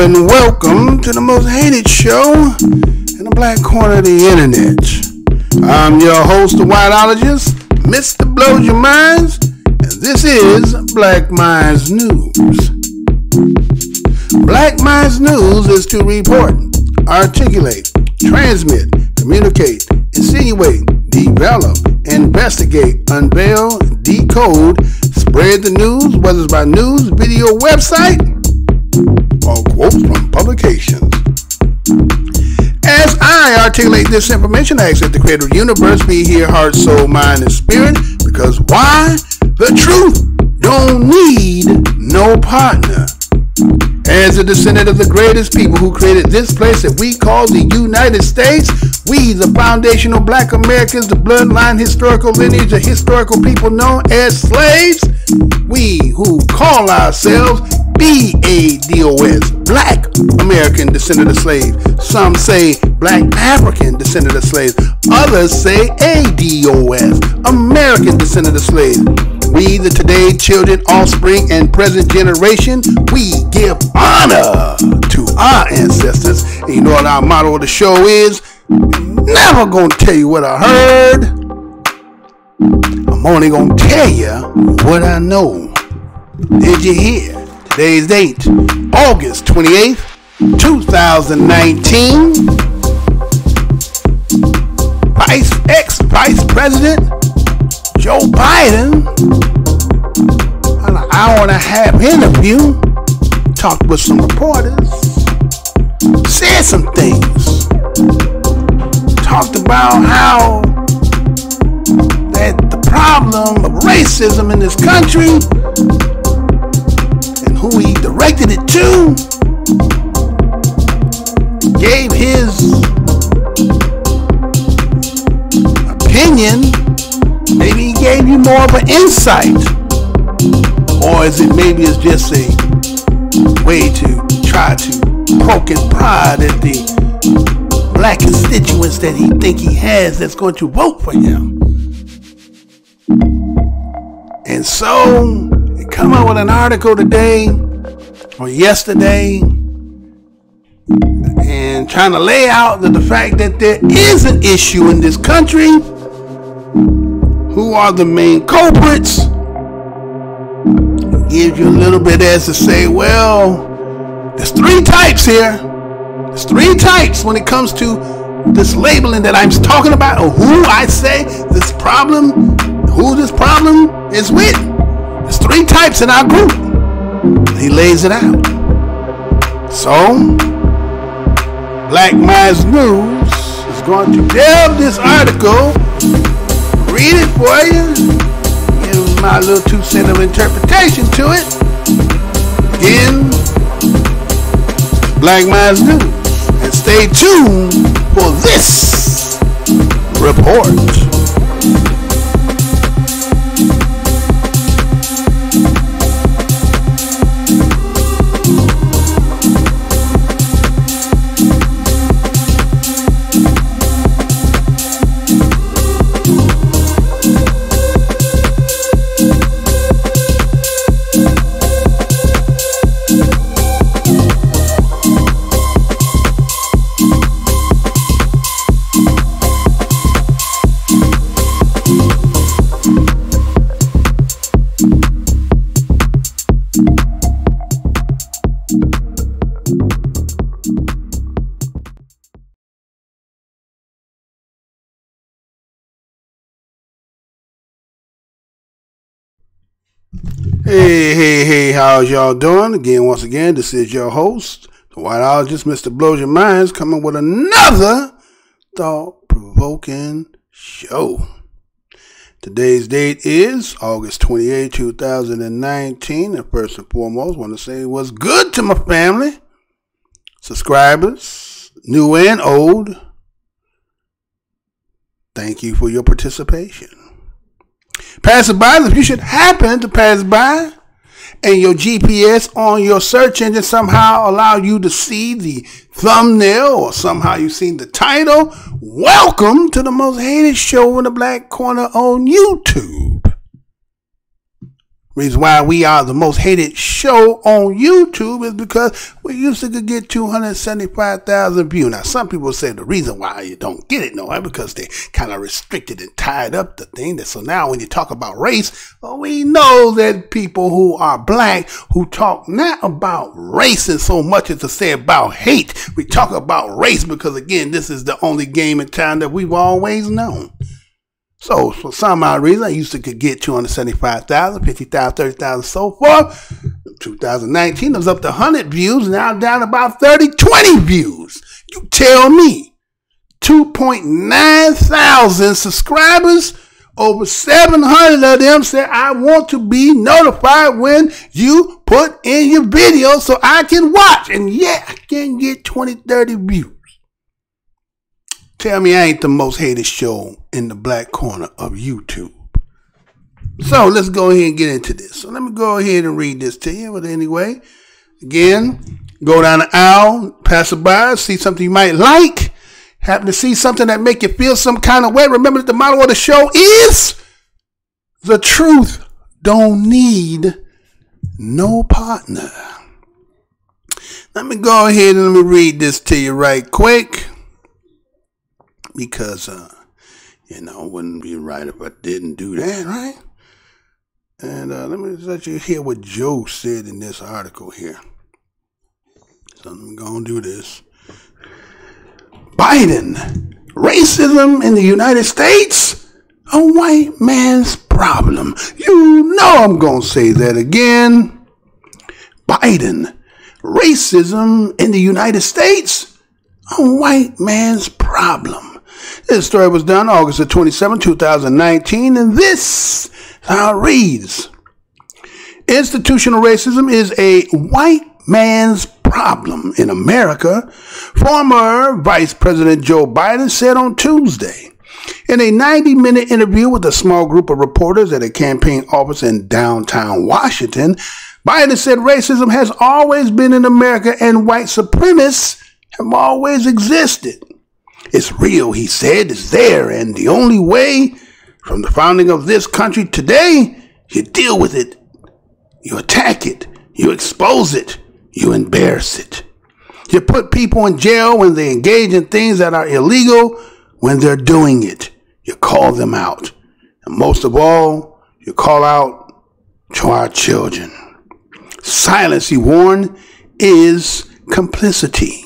and welcome to the most hated show in the black corner of the internet. I'm your host, the Whiteologist, Mr. Blows Your Minds, and this is Black Minds News. Black Minds News is to report, articulate, transmit, communicate, insinuate, develop, investigate, unveil, decode, spread the news, whether it's by news, video, website, or quotes from publications. As I articulate this information, I ask that the creator of the universe be here, heart, soul, mind, and spirit, because why? The truth don't need no partner. As a descendant of the greatest people who created this place that we call the United States, we, the foundational black Americans, the bloodline historical lineage of historical people known as slaves, we who call ourselves BADOS, Black American descendant of slaves. Some say Black African descendant of slaves. Others say ADOS, American descendant of slaves. We, the today children, offspring, and present generation, we give honor to our ancestors. And you know what our motto of the show is? Never gonna tell you what I heard. I'm only gonna tell you what I know. Did you hear? Today's date, August 28th, 2019. Ex-Vice President Joe Biden, on an hour and a half interview, talked with some reporters, said some things, talked about how that the problem of racism in this country and who he directed it to, gave his opinion. Maybe he gave you more of an insight, or is it maybe it's just a way to try to poke and prod at the black constituents that he think he has that's going to vote for him. And so he come out with an article today or yesterday and trying to lay out the fact that there is an issue in this country. Who are the main culprits? Gives you a little bit as to say, well, there's three types here. There's three types when it comes to this labeling that I'm talking about, or who I say this problem, who this problem is with. There's three types in our group. He lays it out. So, Black Minds News is going to delve this article, read it for you, give my little 2 cents of interpretation to it. Again, Black Minds News. And stay tuned for this report. Hey, how's y'all doing? Again, once again, this is your host, the Whiteologist, Mr. Blows Your Minds, coming with another thought-provoking show. Today's date is August 28, 2019, and first and foremost, I want to say what's good to my family, subscribers, new and old. Thank you for your participation. Passerbys, if you should happen to pass by and your GPS on your search engine somehow allow you to see the thumbnail or somehow you seen the title, welcome to the most hated show in the black corner on YouTube. Reason why we are the most hated show on YouTube is because we used to get 275,000 views. Now, some people say the reason why you don't get it, no, because they kind of restricted and tied up the thing. So now when you talk about race, we know that people who are black who talk not about race and so much as to say about hate. We talk about race because, again, this is the only game in town that we've always known. So, for some odd reason, I used to get 275,000, 50,000, 30,000, so forth. In 2019, it was up to 100 views. Now I'm down to about 30, 20 views. You tell me. 2.9 thousand subscribers. Over 700 of them said, I want to be notified when you put in your video so I can watch. And yeah, I can get 20, 30 views. Tell me I ain't the most hated show in the black corner of YouTube. So let's go ahead and get into this. So let me go ahead and read this to you. But anyway, again, go down the aisle, pass it by, see something you might like. Happen to see something that make you feel some kind of way. Remember that the motto of the show is the truth don't need no partner. Let me go ahead and let me read this to you right quick. Because, it wouldn't be right if I didn't do that, right? And let me let you hear what Joe said in this article here. So I'm going to do this. Biden, racism in the United States, a white man's problem. You know I'm going to say that again. Biden, racism in the United States, a white man's problem. This story was done August the 27th, 2019, and this is how it reads. Institutional racism is a white man's problem in America, former Vice President Joe Biden said on Tuesday. In a 90-minute interview with a small group of reporters at a campaign office in downtown Washington, Biden said racism has always been in America and white supremacists have always existed. It's real, he said, it's there, and the only way from the founding of this country today, you deal with it, you attack it, you expose it, you embarrass it. You put people in jail when they engage in things that are illegal when they're doing it. You call them out. And most of all, you call out to our children. Silence, he warned, is complicity.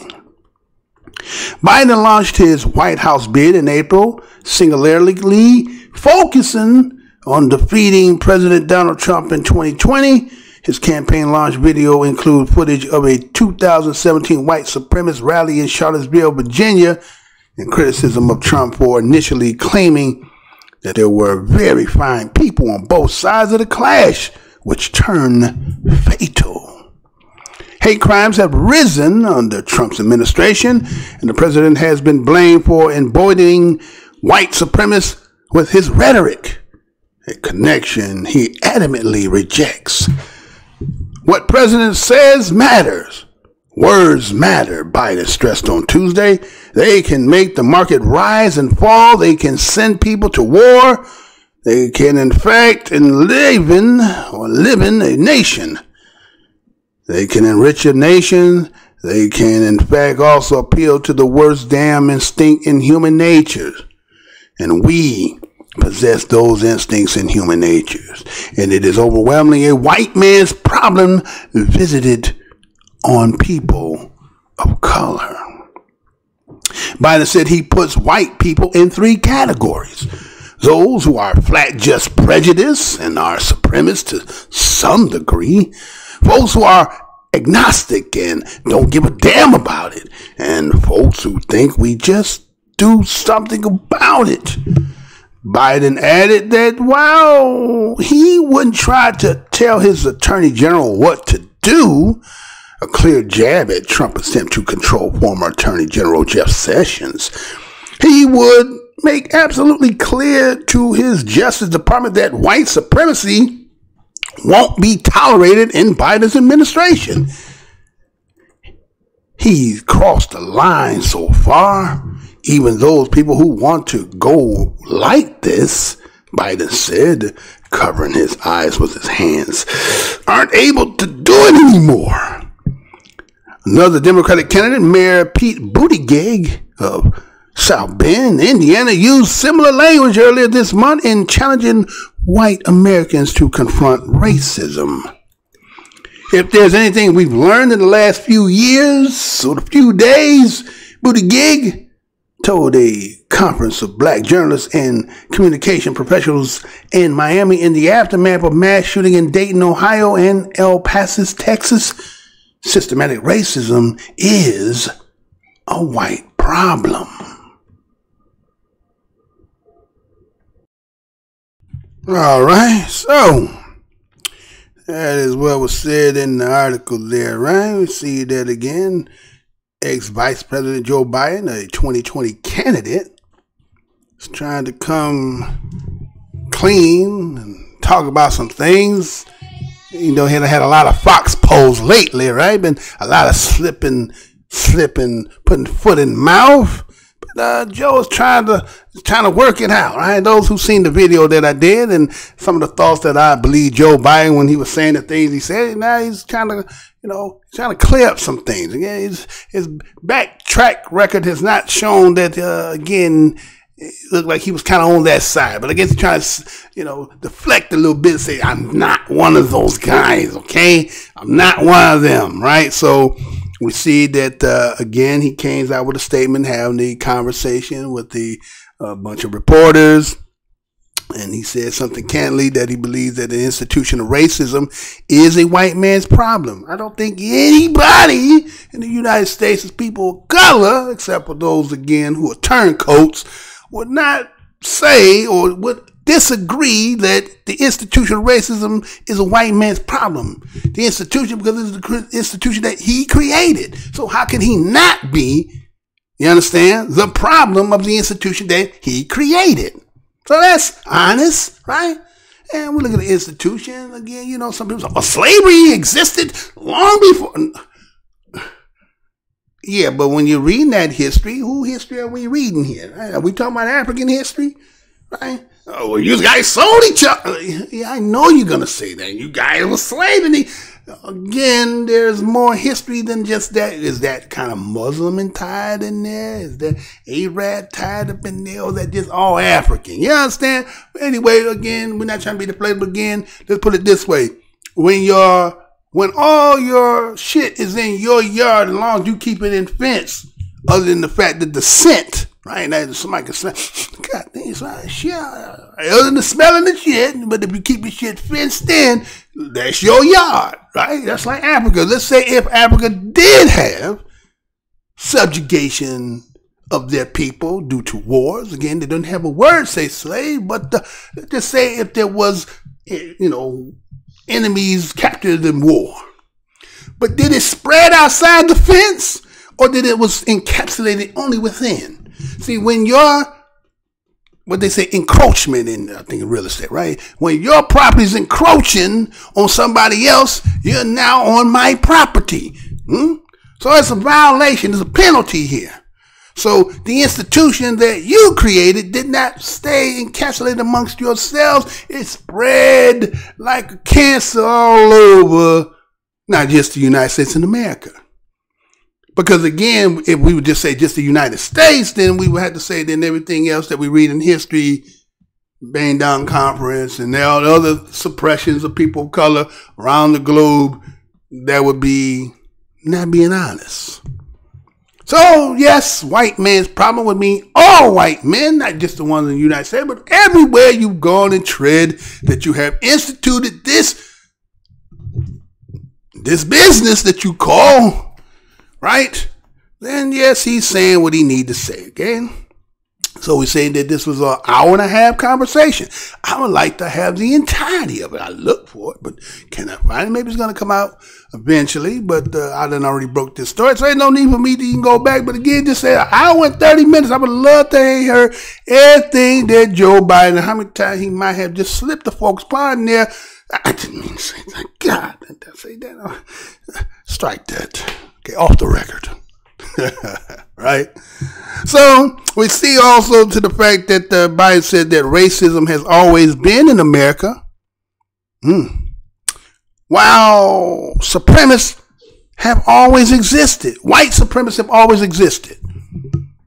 Biden launched his White House bid in April, singularly focusing on defeating President Donald Trump in 2020. His campaign launch video includes footage of a 2017 white supremacist rally in Charlottesville, Virginia, and criticism of Trump for initially claiming that there were very fine people on both sides of the clash, which turned fatal. Hate crimes have risen under Trump's administration, and the president has been blamed for emboldening white supremacists with his rhetoric, a connection he adamantly rejects. What president says matters. Words matter, Biden stressed on Tuesday. They can make the market rise and fall. They can send people to war. They can, in fact, enliven a nation. They can enrich a nation. They can, in fact, also appeal to the worst damn instinct in human nature. And we possess those instincts in human natures. And it is overwhelmingly a white man's problem visited on people of color. Biden said he puts white people in three categories. Those who are flat just prejudice and are supremacists to some degree. Folks who are agnostic and don't give a damn about it. And folks who think we just do something about it. Biden added that while he wouldn't try to tell his attorney general what to do, a clear jab at Trump's attempt to control former Attorney General Jeff Sessions, he would make absolutely clear to his Justice Department that white supremacy won't be tolerated in Biden's administration. He's crossed the line so far. Even those people who want to go like this, Biden said, covering his eyes with his hands, aren't able to do it anymore. Another Democratic candidate, Mayor Pete Buttigieg of South Bend, Indiana, used similar language earlier this month in challenging white Americans to confront racism. If there's anything we've learned in the last few years or a few days, Buttigieg told a conference of black journalists and communication professionals in Miami in the aftermath of mass shooting in Dayton, Ohio and El Paso, Texas, systematic racism is a white problem. All right, so that is what was said in the article there, right? We see that again. Ex-Vice President Joe Biden, a 2020 candidate, is trying to come clean and talk about some things. You know, he had a lot of Fox polls lately, right? Been a lot of slipping, putting foot in mouth. But Joe is trying to work it out, right? Those who've seen the video that I did and some of the thoughts that I believe Joe Biden when he was saying the things he said, now he's trying to, trying to clear up some things. Again, his backtrack record has not shown that, again, it looked like he was kind of on that side. But I guess he's trying to, deflect a little bit and say, I'm not one of those guys, okay? I'm not one of them, right? So we see that, again, he came out with a statement, having the conversation with a bunch of reporters. And he said something candidly that he believes that the institution of racism is a white man's problem. I don't think anybody in the United States is people of color, except for those, again, who are turncoats, would not say or would disagree that the institution of racism is a white man's problem. The institution, because it's the institution that he created. So how can he not be, you understand, the problem of the institution that he created? So that's honest, right? And we look at the institution, again, some people say, well, slavery existed long before. Yeah, but when you're reading that history, who history are we reading here? Right? Are we talking about African history? Right? Oh, well, you guys sold each other. Yeah, I know you're going to say that. You guys were slavery. Again, there's more history than just that. Is that kind of Muslim tied in there? Is that Arab tied up in there? Or is that just all African? You understand? But anyway, again, we're not trying to be the place, but again, let's put it this way. When all your shit is in your yard, as long as you keep it in fence, other than the fact that the scent, right? Now somebody can smell, God damn, it's like shit. Other than the smelling the shit, but if you keep your shit fenced in, that's your yard, right? That's like Africa. Let's say if Africa did have subjugation of their people due to wars, again, they don't have a word say slave, but just say if there was, enemies captured in war. But did it spread outside the fence, or did it was encapsulated only within? See, when what they say, encroachment in, I think, real estate, right? When your property is encroaching on somebody else, you're now on my property. So it's a violation. There's a penalty here. So the institution that you created did not stay encapsulated amongst yourselves. It spread like a cancer all over, not just the United States and America. Because again, if we would just say just the United States, then we would have to say then everything else that we read in history, Bang Down Conference and all the other suppressions of people of color around the globe, that would be not being honest. So, yes, white man's problem would mean all white men, not just the ones in the United States, but everywhere you've gone and tread that you have instituted this business that you call, right? Then, yes, he's saying what he need to say, okay? So we're saying that this was an hour-and-a-half conversation. I would like to have the entirety of it. I look for it, but can I find it? Maybe it's going to come out eventually, but I done already broke this story, so there's no need for me to even go back. But again, just say an hour and 30 minutes. I would love to hear everything that Joe Biden, how many times he might have just slipped the folks part in there. I didn't mean to say that. God, I didn't say that. Strike that. Okay, off the record. Right? So we see also to the fact that Biden said that racism has always been in America. While supremacists have always existed, white supremacists have always existed.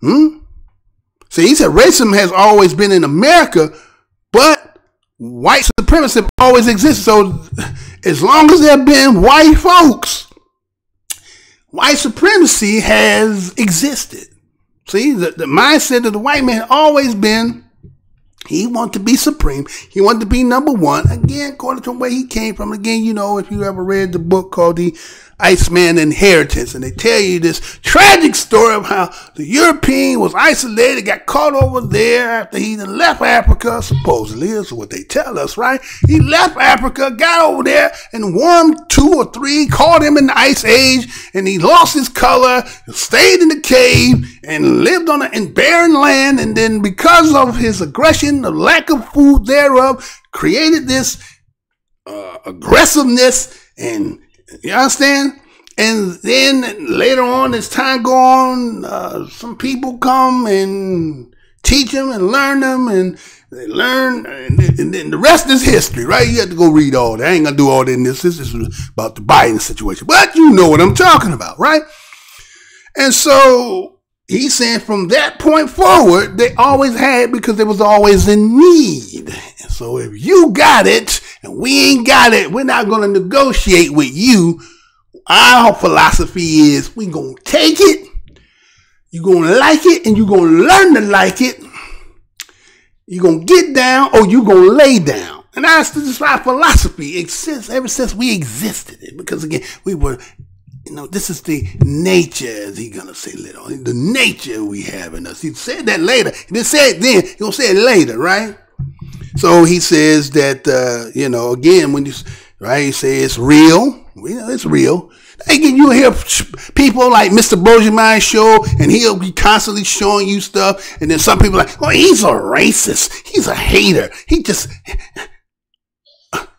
See, he said racism has always been in America, but white supremacists have always existed. So as long as there have been white folks, white supremacy has existed. See, the mindset of the white man has always been, he wanted to be supreme. He wanted to be number one. Again, according to where he came from. Again, you know, if you ever read the book called The Iceman Inheritance, and they tell you this tragic story of how the European was isolated, got caught over there after he left Africa, supposedly, is what they tell us, right? He left Africa, got over there, and warmed 2 or 3, caught him in the Ice Age, and he lost his color, stayed in the cave, and lived on in barren land, and then because of his aggression, the lack of food thereof, created this aggressiveness, and you understand? And then later on, as time go on, some people come and teach them and learn them, and they learn, and then the rest is history, right? You have to go read all that. I ain't gonna do all that in this. This is about the Biden situation, but you know what I'm talking about, right? And so he's saying from that point forward, they always had, because there was always a need. And so if you got it and we ain't got it, we're not going to negotiate with you. Our philosophy is we going to take it, you're going to like it, and you're going to learn to like it. You're going to get down or you're going to lay down. And that's our philosophy. It exists ever since we existed. Because again, we were, you know, this is the nature, as he's going to say later on. The nature we have in us. He said that later. He didn't say it then. He's going to say it later, right? So he says that, you know, again, when you, right, he says it's real. You know, it's real. Again, you hear people like Mr. Blowsyourmind show, and he'll be constantly showing you stuff. And then some people are like, oh, he's a racist. He's a hater. He just,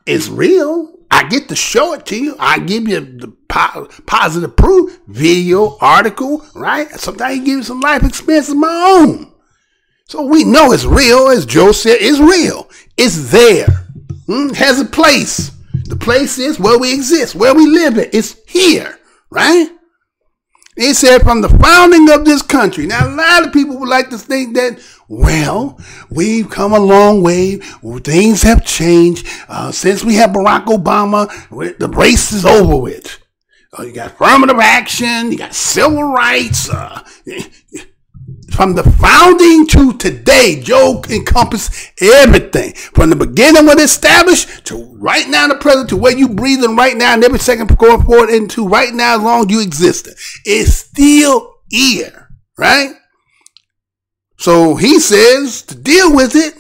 it's real. I get to show it to you. I give you the positive proof, video, article, right? Sometimes he gives you some life experience of my own. So we know it's real. As Joe said, it's real. It's there. It has a place. The place is where we exist, where we live at. It's here, right? He said from the founding of this country. Now, a lot of people would like to think that, well, we've come a long way. Things have changed. Since we have Barack Obama, the race is over with. You got affirmative action. You got civil rights. From the founding to today, Joe encompassed everything. From the beginning when it established to right now, the present, to where you breathing right now, and every second going forward into right now, as long as you existed. It's still here, right? So he says to deal with it,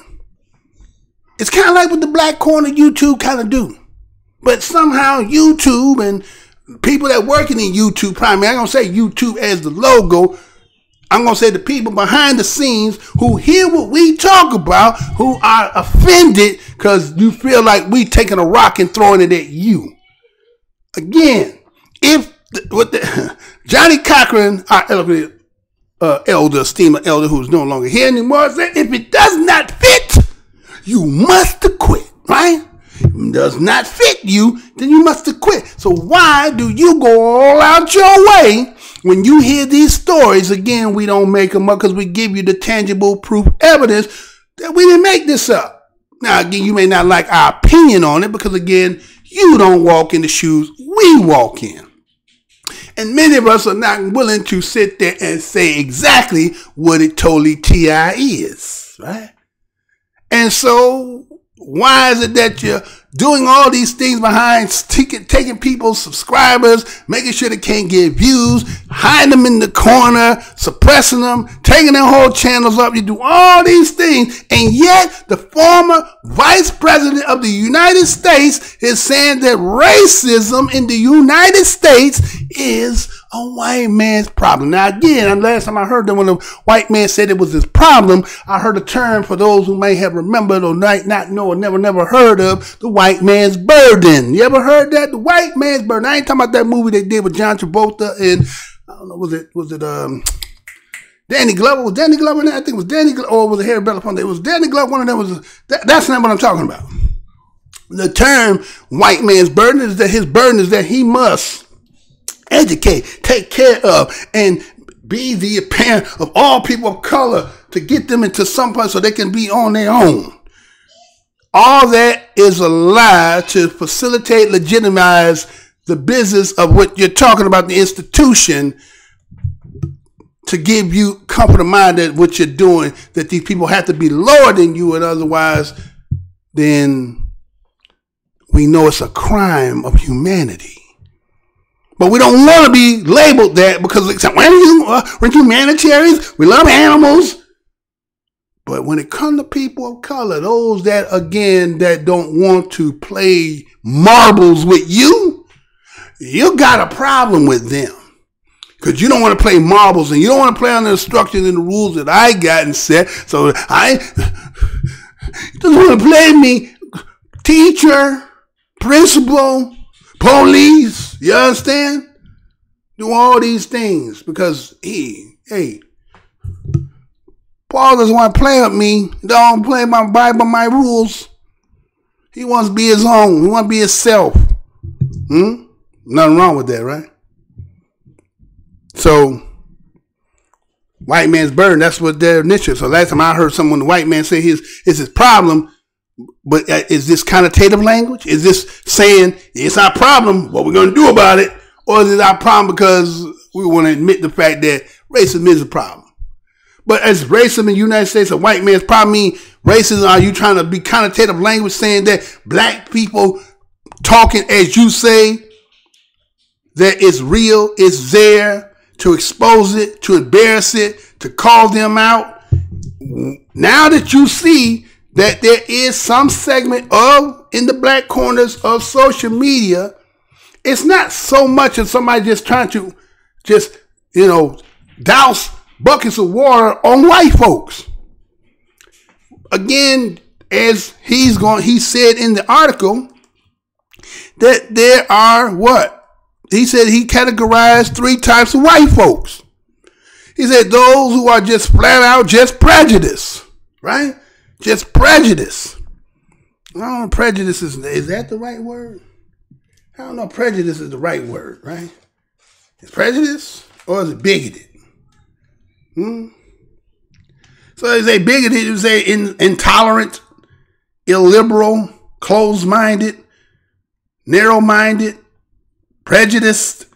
it's kind of like what the Black Corner YouTube kind of do. But somehow YouTube and people that working in YouTube primarily, I'm going to say YouTube as the logo, I'm going to say the people behind the scenes who hear what we talk about, who are offended because you feel like we taking a rock and throwing it at you. Again, if Johnny Cochran, our elder, esteemed elder who's no longer here anymore, said, if it does not fit, you must quit, right? If it does not fit you, then you must quit. So why do you go all out your way? When you hear these stories, again, we don't make them up because we give you the tangible proof evidence that we didn't make this up. Now, again, you may not like our opinion on it because, again, you don't walk in the shoes we walk in. And many of us are not willing to sit there and say exactly what it totally TI is, right? And so why is it that you're doing all these things behind taking people's subscribers, making sure they can't get views, hiding them in the corner, suppressing them, taking their whole channels up? You do all these things, and yet the former vice president of the United States is saying that racism in the United States is a white man's problem. Now, again, last time I heard that when the white man said it was his problem, I heard a term for those who may have remembered or might not know or never heard of, the white man's burden. You ever heard that? The white man's burden. I ain't talking about that movie they did with John Travolta and, I don't know, was it Danny Glover? Was Danny Glover in that? I think it was Danny Glover, or was it Harry Belafonte? It was Danny Glover. One of them was, that's not what I'm talking about. The term white man's burden is that his burden is that he must educate, take care of, and be the parent of all people of color to get them into some place so they can be on their own. All that is a lie to facilitate, legitimize the business of what you're talking about, the institution, to give you comfort of mind that what you're doing, that these people have to be lower than you, and otherwise, then we know it's a crime of humanity. But we don't want to be labeled that because we're humanitarians, we love animals. But when it comes to people of color, those that, again, that don't want to play marbles with you, you got a problem with them. Because you don't want to play marbles and you don't want to play on the instructions and the rules that I got and set. So I just want to play me, teacher, principal, police, you understand? Do all these things because Paul doesn't want to play with me. He don't play my Bible, my rules. He wants to be his own. He wants to be himself. Nothing wrong with that, right? So, white man's burden, that's what their initiative. So last time I heard someone, the white man say it's his problem, but is this connotative language? Is this saying it's our problem, what we're going to do about it? Or is it our problem because we want to admit the fact that racism is a problem? But as racism in the United States, a white man's problem mean racism, are you trying to be connotative language saying that black people talking as you say, that it's real, it's there, to expose it, to embarrass it, to call them out? Now that you see that there is some segment of, in the black corners of social media, it's not so much of somebody just trying to douse buckets of water on white folks. Again, as he said in the article, that there are what? He said he categorized 3 types of white folks. He said those who are just flat out just prejudice, right? Just prejudice. I don't know, prejudice is that the right word? I don't know, prejudice is the right word, right? Is prejudice or is it bigoted? So is they bigoted, is they intolerant, illiberal, closed-minded, narrow-minded, prejudiced,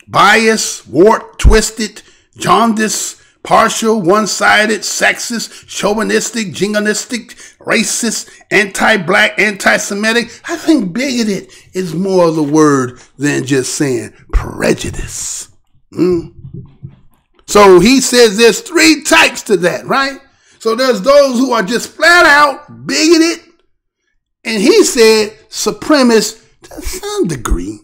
biased, warped, twisted, jaundiced, partial, one-sided, sexist, chauvinistic, jingoistic, racist, anti-black, anti-Semitic. I think bigoted is more of the word than just saying prejudice. So he says there's 3 types to that, right? So there's those who are just flat out bigoted. And he said supremacist to some degree.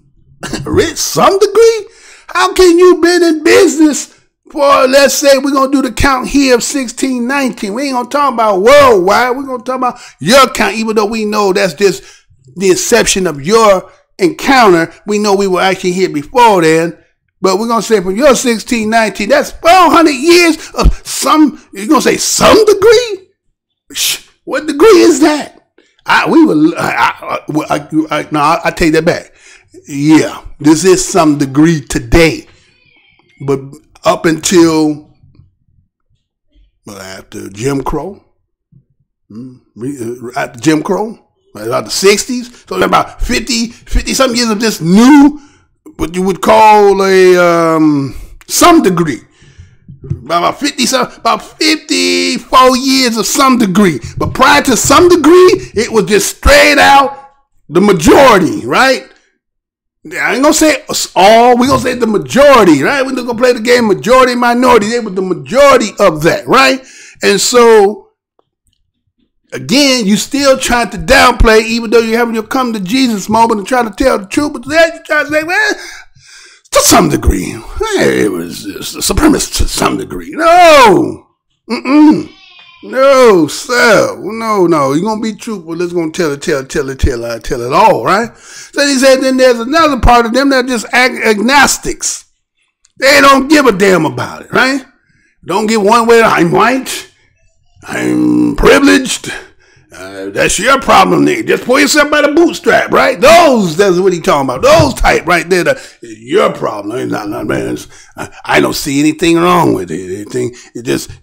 Rich, some degree? How can you been in business for, let's say, we're going to do the count here of 1619. We ain't going to talk about worldwide. We're going to talk about your count, even though we know that's just the inception of your encounter. We know we were actually here before then. But we're going to say from your 1619, that's 400 years of some, you're going to say some degree? What degree is that? I take that back. Yeah, this is some degree today. But up until after Jim Crow, about the 60s, so about 50 some years of this new, what you would call a some degree. About 54 years of some degree. But prior to some degree, it was just straight out the majority, right? I ain't gonna say all, we're gonna say the majority, right? We're gonna play the game majority, minority. They were the majority of that, right? And so, again, you still trying to downplay, even though you're having your come to Jesus moment and trying to tell the truth, but then you try to say, well, to some degree, it was supremacist to some degree. No, no, sir, no. You're gonna be truthful. Let's gonna tell it all, right? So he said, then there's another part of them that are just agnostics. They don't give a damn about it, right? Don't give one way. I'm white. I'm privileged. That's your problem, nigga. Just pull yourself by the bootstrap, right? That's what he talking about. Those type right there, your problem. It's not, man. I don't see anything wrong with it.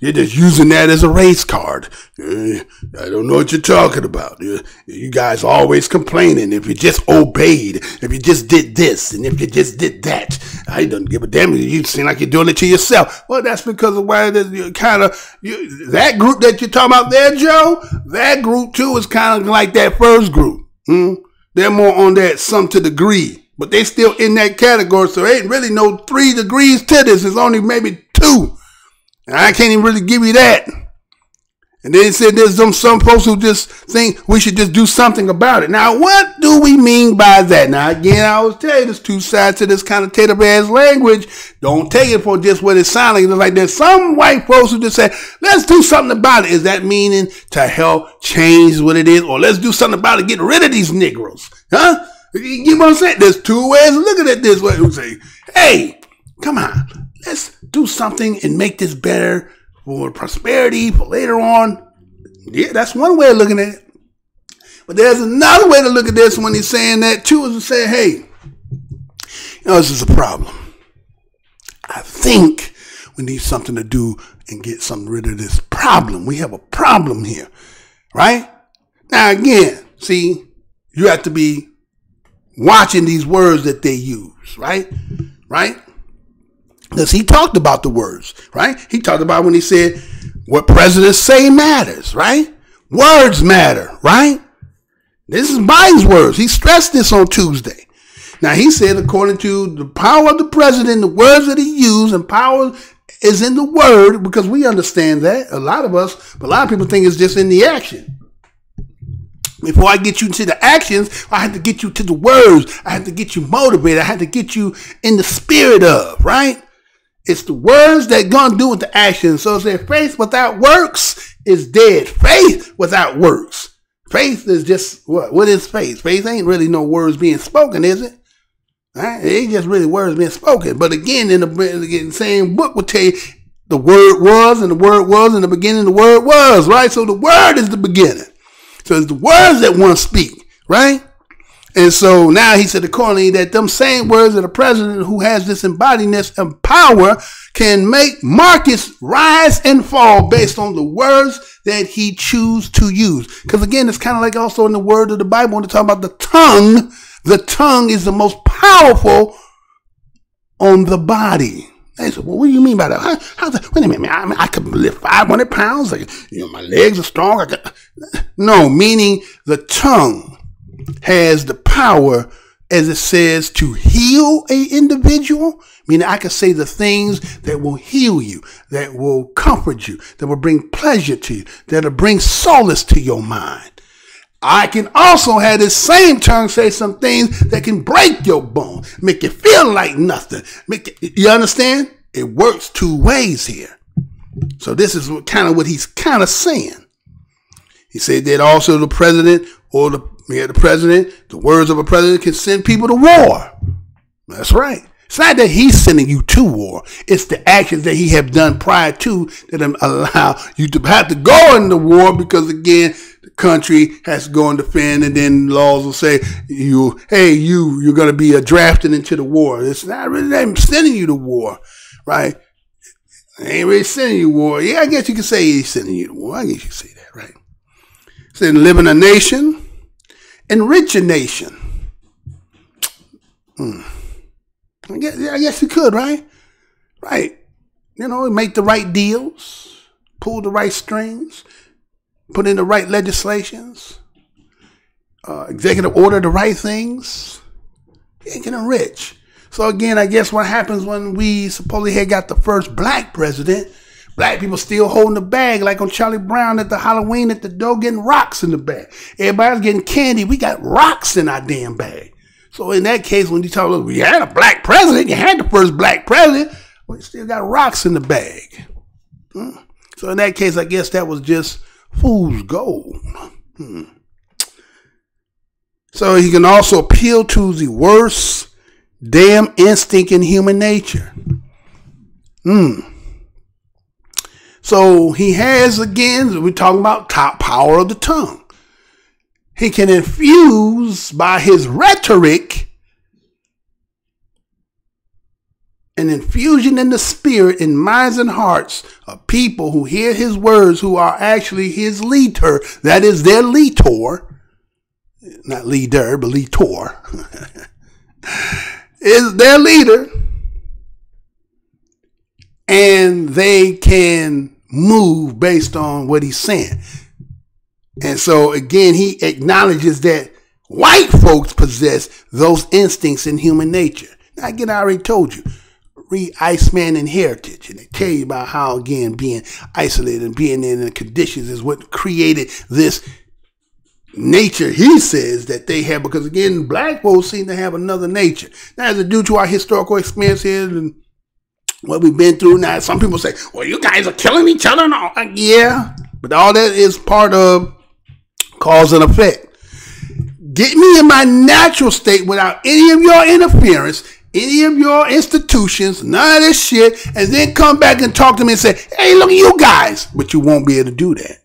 You're just using that as a race card. I don't know what you're talking about. You guys always complaining if you just obeyed, if you just did this, and if you just did that. I don't give a damn. You seem like you're doing it to yourself. Well, that's because of why that group that you're talking about there, Joe, that group too is kind of like that first group. They're more on that some to degree, but they still in that category. So there ain't really no 3 degrees to this. It's only maybe 2. And I can't even really give you that. And then he said there's some folks who just think we should just do something about it. Now, what do we mean by that? Now, again, I always tell you there's 2 sides to this connotative ass language. Don't take it for just what it sounds like. It's like there's some white folks who just say, let's do something about it. Is that meaning to help change what it is? Or let's do something about it, get rid of these Negroes? Huh? You get what I'm saying? There's 2 ways of looking at this. Who say, hey, come on, let's do something and make this better for prosperity, for later on. Yeah, that's one way of looking at it. But there's another way to look at this when he's saying that too, is to say, hey, this is a problem. I think we need something to do and get something rid of this problem. We have a problem here, right? Now, again, see, you have to be watching these words that they use, right? Right? Because he talked about the words, right? He talked about when he said, what presidents say matters, right? Words matter, right? This is Biden's words. He stressed this on Tuesday. Now, he said, according to the power of the president, the words that he used, and power is in the word, because we understand that. A lot of people think it's just in the action. Before I get you to the actions, I have to get you to the words. I have to get you motivated. I have to get you in the spirit of, right? It's the words that gonna do with the action. So it says faith without works is dead. Faith without works. Faith is just what? What is faith? Faith ain't really no words being spoken, is it? Right? It ain't just really words being spoken. But again, in the same book will tell you the word was, and the word was in the beginning, the word was, right? So the word is the beginning. So it's the words that one speak, right? And so now he said accordingly that them same words of the president who has this embodiness and power can make markets rise and fall based on the words that he choose to use. Because again, it's kind of like also in the word of the Bible when they talk about the tongue. The tongue is the most powerful on the body. They said, well, what do you mean by that? Wait a minute, I could lift 500 pounds. My legs are strong. No, meaning the tongue has the power, as it says, to heal an individual. Meaning I can say the things that will heal you, that will comfort you, that will bring pleasure to you, that will bring solace to your mind. I can also have this same tongue say some things that can break your bones, make you feel like nothing. You understand? It works 2 ways here. So this is kind of what he's kind of saying. He said that also the president or the words of a president can send people to war. That's right. It's not that he's sending you to war. It's the actions that he have done prior to that allow you to have to go into war, because again, the country has to go and defend, and then laws will say you're going to be drafted into the war. It's not really them sending you to war, right? They ain't really sending you to war. Yeah, I guess you can say he's sending you to war. I guess you can say that, right? Saying live in a nation, enrich a nation. I guess you could, right? Right. Make the right deals, pull the right strings, put in the right legislations, executive order the right things. You can enrich. So again, I guess what happens when we supposedly had got the first black president, black people still holding the bag, like on Charlie Brown at the Halloween at the door, getting rocks in the bag. Everybody's getting candy. We got rocks in our damn bag. So in that case, when you talk about, you had a black president, you had the first black president, well, you still got rocks in the bag. So in that case, I guess that was just fool's gold. So he can also appeal to the worst damn instinct in human nature. So he has, again, we're talking about top power of the tongue. he can infuse by his rhetoric an infusion in the spirit, in minds and hearts of people who hear his words, who are actually his leader. That is their leader. Not leader, but leader. Is their leader. And they can move based on what he's saying. And so, again, he acknowledges that white folks possess those instincts in human nature. Now, again, I already told you. Read Iceman and Heritage, and they tell you about how, again, being isolated and being in the conditions is what created this nature, he says, that they have, because, again, black folks seem to have another nature. Now, is it due to our historical experiences and what we've been through? Now, some people say, well, you guys are killing each other and all. Yeah, but all that is part of cause and effect. Get me in my natural state without any of your interference, any of your institutions, none of this shit, and then come back and talk to me and say, hey, look at you guys. But you won't be able to do that,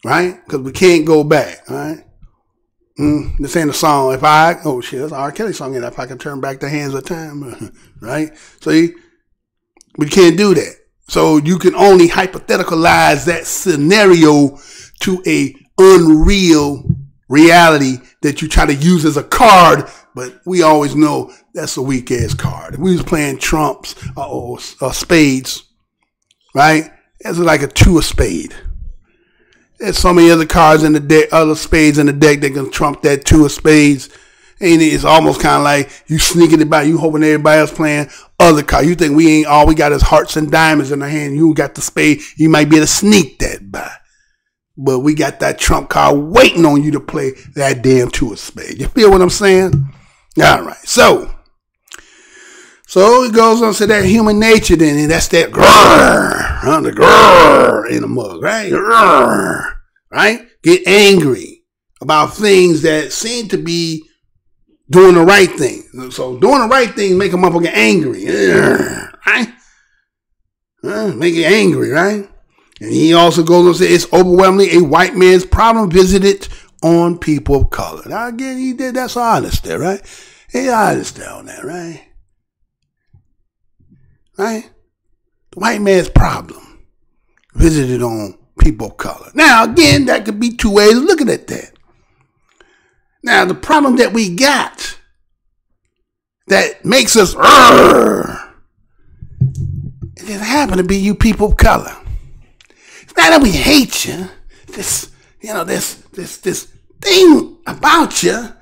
right? Because we can't go back, right? This ain't a song. Oh shit, that's an R. Kelly song. If I can turn back the hands of time, right? So we can't do that. So you can only hypotheticalize that scenario to a unreal reality that you try to use as a card, but we always know that's a weak ass card. If we was playing trumps or spades, right? That's like a 2 of spade. There's so many other cards in the deck, other spades in the deck that can trump that 2 of spades. And it's almost kind of like you sneaking it by, you hoping everybody else playing other cards. You think we ain't, all we got is hearts and diamonds in our hand. You got the spade. You might be able to sneak that by. But we got that trump card waiting on you to play that damn 2 of spades. You feel what I'm saying? All right. So it goes on to that human nature then, and that's that grrr, the grrr in the mug, right? Grrr, right? Get angry about things that seem to be doing the right thing. So doing the right thing make a motherfucker angry, right? Make it angry, right? And he also goes on to say it's overwhelmingly a white man's problem visited on people of color. Now again, he did, that's honest there, right? He honest there on that, right? Right? The white man's problem visited on people of color. Now again, that could be 2 ways of looking at that. Now the problem that we got that makes us it just happen to be you people of color. It's not that we hate you. This thing about you,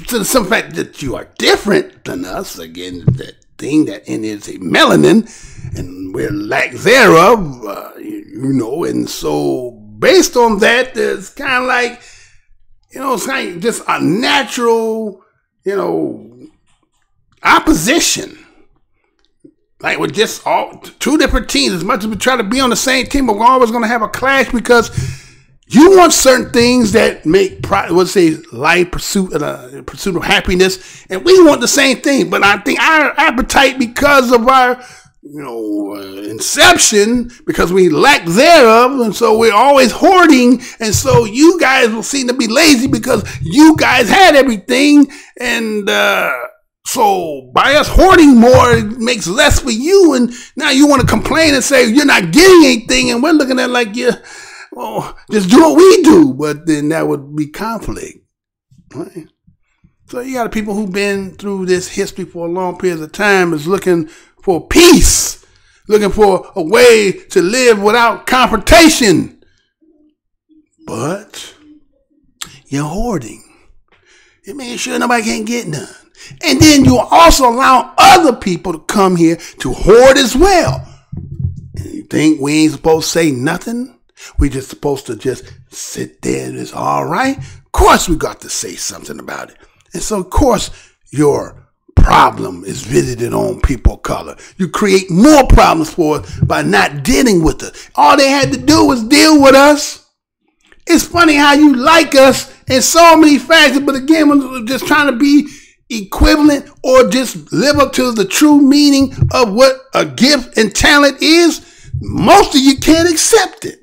to the simple fact that you are different than us. Again, that thing that in is a melanin, and we're lack thereof, and so based on that, there's kind of like, it's kind of just a natural, opposition. Like we're just all 2 different teams. As much as we try to be on the same team, but we're always going to have a clash because you want certain things that make life pursuit of happiness, and we want the same thing. But I think our appetite, because of our inception, because we lack thereof, and so we're always hoarding, and so you guys will seem to be lazy because you guys had everything, and so by us hoarding more, it makes less for you, and now you want to complain and say you're not getting anything, and we're looking at like, well, just do what we do, but then that would be conflict, right? So you got people who've been through this history for a long period of time is looking for peace, looking for a way to live without confrontation, but you're hoarding. You're making sure nobody can get none. And then you also allow other people to come here to hoard as well. And you think we ain't supposed to say nothing? We just supposed to just sit there and it's all right? Of course we got to say something about it. And so of course your problem is visited on people of color. You create more problems for us by not dealing with it. All they had to do was deal with us. It's funny how you like us in so many facets, but again, we're just trying to be equivalent or just live up to the true meaning of what a gift and talent is. Most of you can't accept it.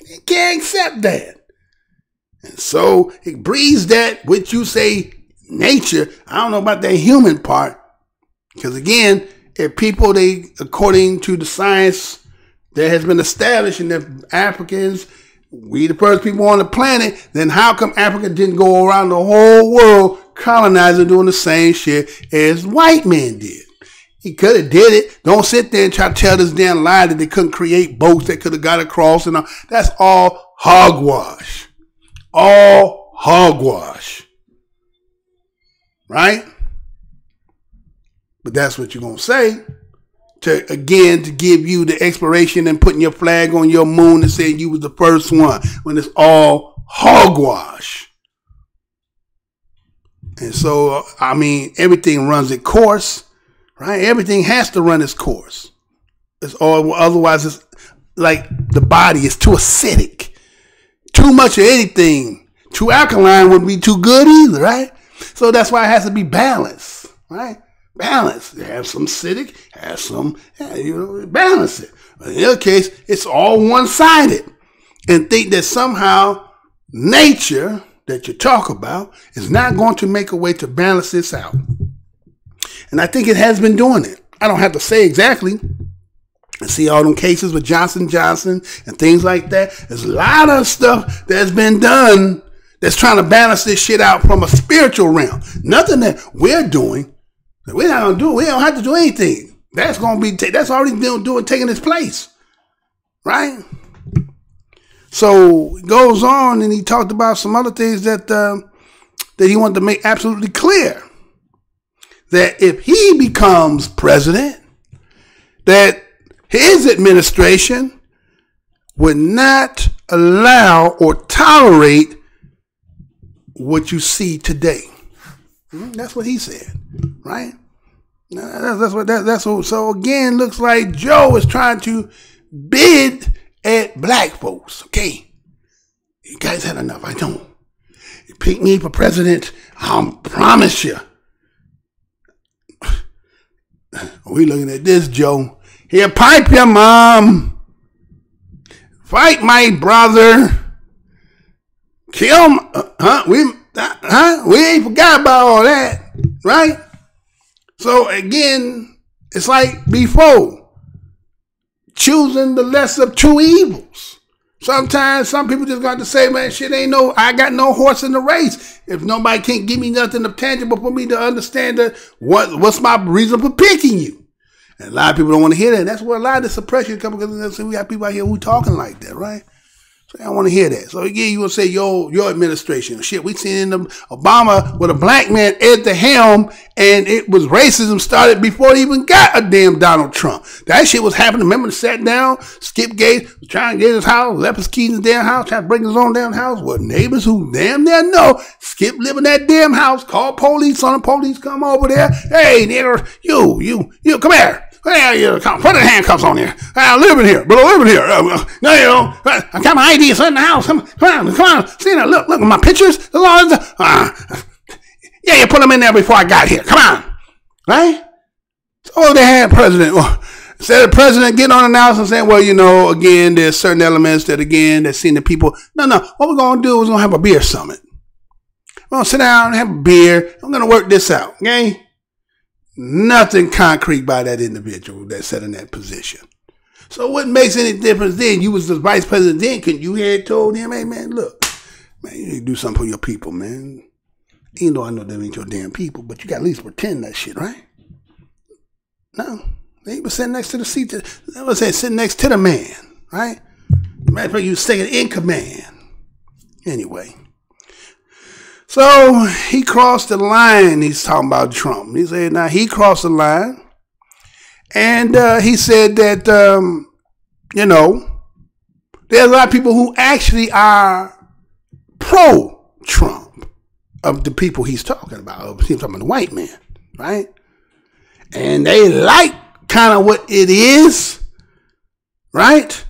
You can't accept that. And so it breeds that, which you say nature. I don't know about that human part. Because again, if people, according to the science that has been established, and if Africans, we the first people on the planet, then how come Africa didn't go around the whole world colonizing, doing the same shit as white men did? He could have did it. Don't sit there and try to tell this damn lie that they couldn't create boats that could have got across and all. That's all hogwash. All hogwash. Right? But that's what you're going to say. To give you the exploration and putting your flag on your moon and saying you was the first one, when it's all hogwash. And so, I mean, everything runs its course, right? Everything has to run its course. It's all, otherwise it's like the body is too acidic. Too much of anything, too alkaline wouldn't be too good either, right? So that's why it has to be balanced, right? Balance. Have some acidic, have some, balance it. But in your case, it's all one-sided. And think that somehow nature that you talk about is not going to make a way to balance this out. And I think it has been doing it. I don't have to say exactly. I see all them cases with Johnson & Johnson and things like that. There's a lot of stuff that's been done that's trying to balance this shit out from a spiritual realm. Nothing that we're doing. We're not going to do it. We don't have to do anything. That's going to be, that's already been taking its place. Right? So it goes on, and he talked about some other things that he wanted to make absolutely clear. That if he becomes president, that his administration would not allow or tolerate what you see today. That's what he said, right? That's what. So again, looks like Joe is trying to bid at black folks. Okay, you guys had enough. I don't. You pick me for president, I promise you. We looking at this, Joe. Here, pipe your mom. Fight my brother. Kill him. We ain't forgot about all that, right? So again, it's like before, choosing the lesser of two evils. Sometimes some people just got to say, man, shit ain't no, I got no horse in the race. If nobody can't give me nothing tangible for me to understand that what's my reason for picking you. And a lot of people don't want to hear that. That's where a lot of the suppression comes, because we got people out here who talking like that, right? So I don't want to hear that. So again, you will say your administration. Shit, we seen in Obama with a black man at the helm, and it was racism started before he even got a damn Donald Trump. That shit was happening. Remember, they sat down, Skip Gates was trying to get his house, left his keys in his damn house, trying to break his own damn house. Well, neighbors who damn near know Skip live in that damn house, call police on the police, come over there. Hey, nigger, you, come here. Hey, put the handcuffs on here. I live in here, but I live in here. No, you know, I got my ID in the house. Come on. See that? Look at my pictures. Yeah, you put them in there before I got here. Come on. Right? So they had president. Instead of the president getting on the announcement and saying, well, you know, again, there's certain elements that seen the people. No. What we're going to do is we're going to have a beer summit. We're going to sit down and have a beer. I'm going to work this out. Okay? Nothing concrete by that individual that's set in that position. So what makes any difference then? You was the vice president then. Couldn't you have told him, hey, man, look, man, you need to do something for your people, man. Even though I know them ain't your damn people, but you got to at least pretend that shit, right? No. They was sitting next to the seat. They was sitting next to the man, right? Matter of fact, you was second in command. Anyway. So he crossed the line. He's talking about Trump. He said, now he crossed the line. And he said that, you know, there's a lot of people who actually are pro-Trump of the people he's talking about. He's talking about the white man, right? And they like kind of what it is, right?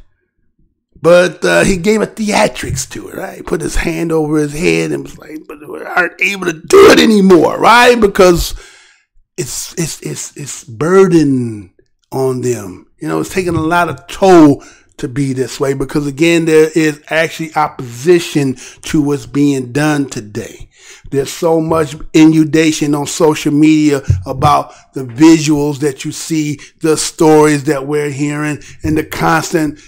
But he gave a theatrics to it, right? He put his hand over his head and was like, but we aren't able to do it anymore, right? Because it's burden on them. You know, it's taking a lot of toll to be this way, because again, there is actually opposition to what's being done today. There's so much inundation on social media about the visuals that you see, the stories that we're hearing, and the constant,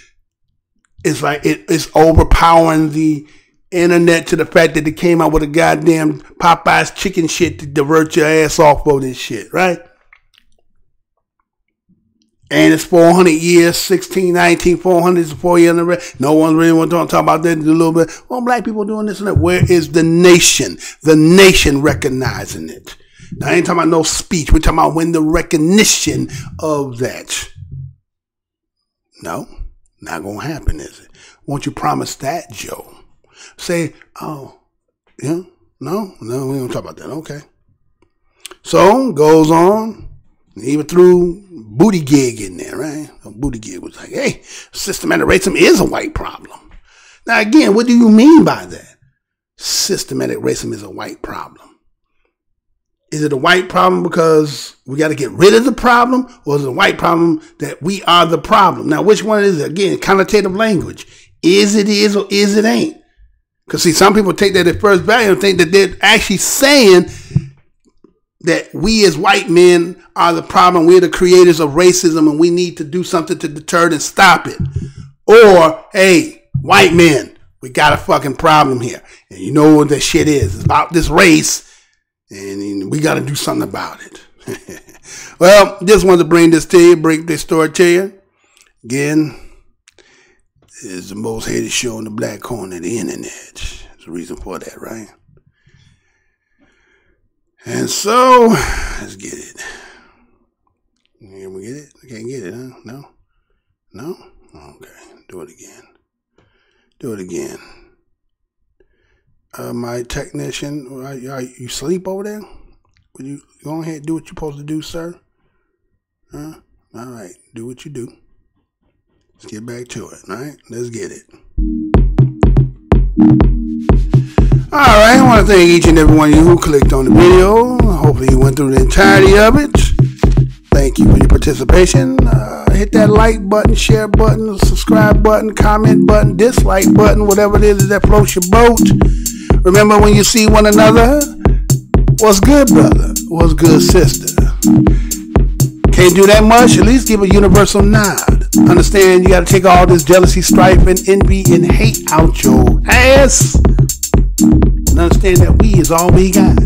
it's like it's overpowering the internet to the fact that they came out with a goddamn Popeye's chicken shit to divert your ass off of this shit, right? And it's 400 years, 1619, 400 is 4 years in the rest. No one really want to talk about that a little bit. Well, black people doing this and that. Where is the nation? The nation recognizing it. Now, I ain't talking about no speech. We're talking about when the recognition of that. No, not going to happen, is it? Won't you promise that, Joe? Say, oh, yeah, no, we don't talk about that. Okay. So, goes on. Even threw booty gig in there, right? A booty gig was like, hey, systematic racism is a white problem. Now, again, what do you mean by that? Systematic racism is a white problem. Is it a white problem because we got to get rid of the problem, or is it a white problem that we are the problem? Now, which one is it? Again, connotative language. Is it is or is it ain't? Because, see, some people take that at first value and think that they're actually saying that we as white men are the problem. We're the creators of racism and we need to do something to deter it and stop it. Or, hey, white men, we got a fucking problem here. And you know what that shit is. It's about this race and we got to do something about it. Well, just wanted to bring this to you, bring this story to you. Again, it's the most hated show in the black corner of the internet. There's a reason for that, right? And so, let's get it. Can we get it? I can't get it, huh? No? No? Okay. Do it again. Do it again. My technician, you sleep over there? Would you go ahead and do what you're supposed to do, sir? Huh? All right. Do what you do. Let's get back to it, all right? Let's get it. All right, I want to thank each and every one of you who clicked on the video. Hopefully you went through the entirety of it. Thank you for your participation. Hit that like button, share button, subscribe button, comment button, dislike button, whatever it is that floats your boat. Remember, when you see one another, what's good, brother? What's good, sister? Can't do that much, at least give a universal nod. Understand, you got to take all this jealousy, strife, and envy and hate out your ass. And understand that we is all we got.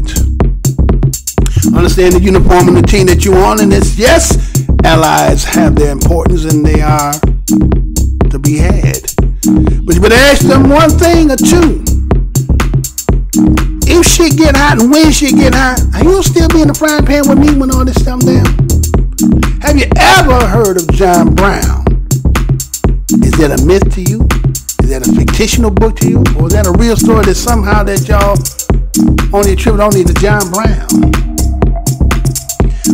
Understand the uniform and the team that you're on, and it's, yes, allies have their importance and they are to be had. But you better ask them one thing or two. If shit get hot and when shit get hot, are you still be in the frying pan with me when all this stuff down? Have you ever heard of John Brown? Is that a myth to you? Is that a fictional book to you? Or is that a real story that somehow that y'all only attribute only to John Brown?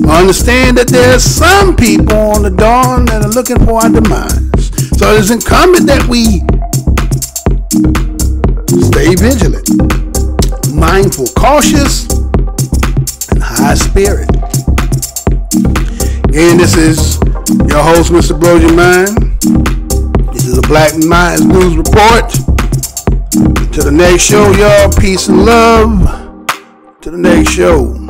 Understand that there's some people on the dawn that are looking for our demise. So it's incumbent that we stay vigilant, mindful, cautious, and high spirit. Again, this is your host, Mr. Blows Your Mind. This is a Black MINDZ News Report. To the next show, y'all. Peace and love. To the next show.